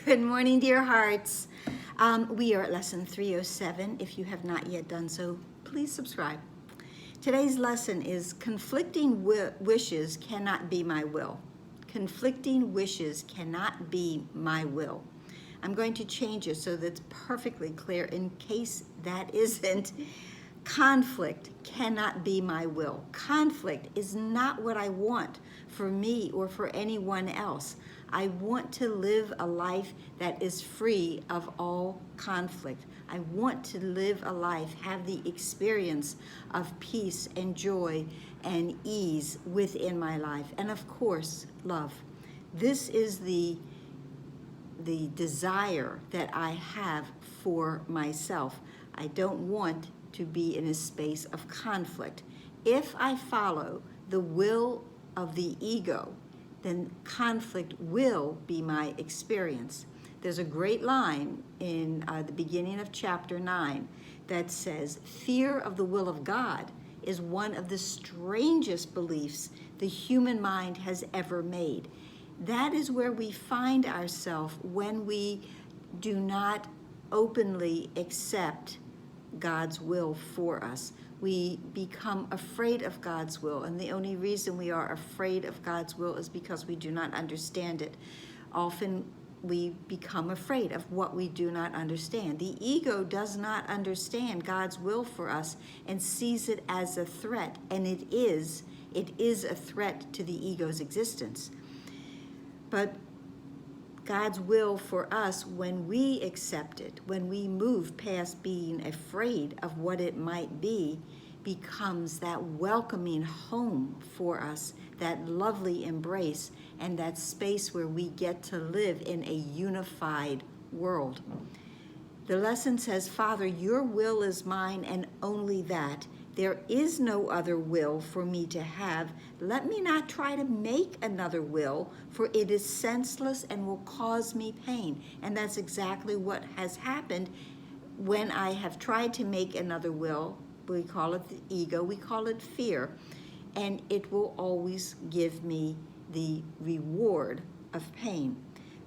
Good morning, dear hearts. We are at lesson 307. If you have not yet done so, please subscribe. Today's lesson is conflicting wishes cannot be my will. Conflicting wishes cannot be my will. I'm going to change it so that's perfectly clear in case that isn't. Conflict cannot be my will. Conflict is not what I want for me or for anyone else. I want to live a life that is free of all conflict. I want to live a life, have the experience of peace and joy and ease within my life. And of course, love. This is the desire that I have for myself. I don't want to be in a space of conflict. If I follow the will of the ego, then conflict will be my experience. There's a great line in the beginning of chapter 9 that says, fear of the will of God is one of the strangest beliefs the human mind has ever made. That is where we find ourselves when we do not openly accept God's will for us. We become afraid of God's will, and the only reason we are afraid of God's will is because we do not understand it. Often we become afraid of what we do not understand. The ego does not understand God's will for us and sees it as a threat, and it is a threat to the ego's existence. But God's will for us, when we accept it, when we move past being afraid of what it might be, becomes that welcoming home for us, that lovely embrace, and that space where we get to live in a unified world. The lesson says, Father, your will is mine and only that. There is no other will for me to have. Let me not try to make another will, for it is senseless and will cause me pain. And that's exactly what has happened when I have tried to make another will. We call it the ego, we call it fear, and it will always give me the reward of pain.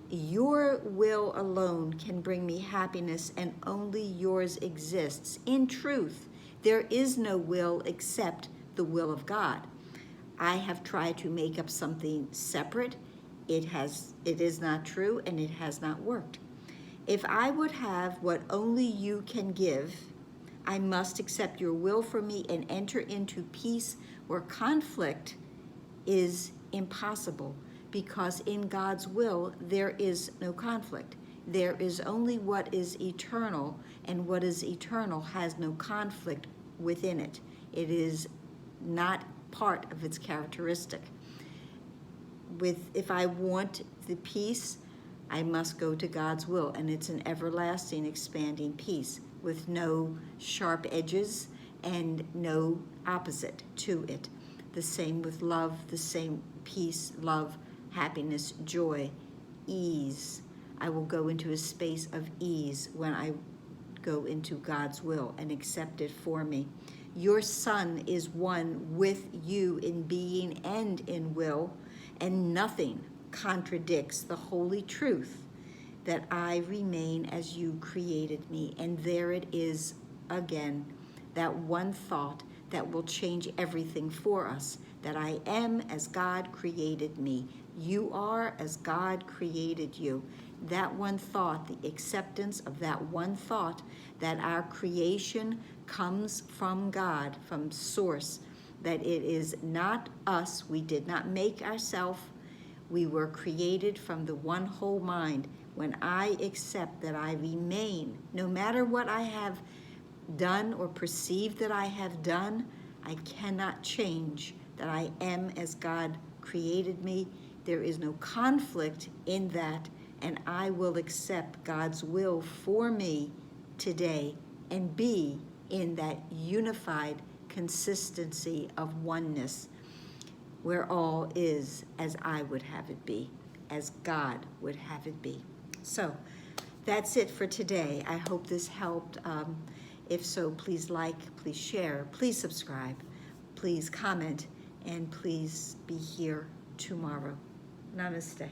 Your will alone can bring me happiness, and only yours exists. In truth, there is no will except the will of God. I have tried to make up something separate. It is not true, and it has not worked. If I would have what only you can give, I must accept your will for me and enter into peace where conflict is impossible, because in God's will there is no conflict. There is only what is eternal, and what is eternal has no conflict within it. It is not part of its characteristic. If I want the peace, I must go to God's will, and it's an everlasting, expanding peace with no sharp edges and no opposite to it. The same with love, the same peace, love, happiness, joy, ease. I will go into a space of ease when I go into God's will and accept it for me. Your Son is one with you in being and in will, and nothing contradicts the holy truth that I remain as you created me. And there it is again, that one thought that will change everything for us, that I am as God created me. You are as God created you. That one thought, the acceptance of that one thought, that our creation comes from God, from source, that it is not us, we did not make ourselves, we were created from the one whole mind. When I accept that I remain, no matter what I have done or perceived that I have done, I cannot change that I am as God created me. There is no conflict in that, and I will accept God's will for me today and be in that unified consistency of oneness, where all is as I would have it be, as God would have it be. So that's it for today. I hope this helped. If so, please like, please share, please subscribe, please comment, and please be here tomorrow. Namaste.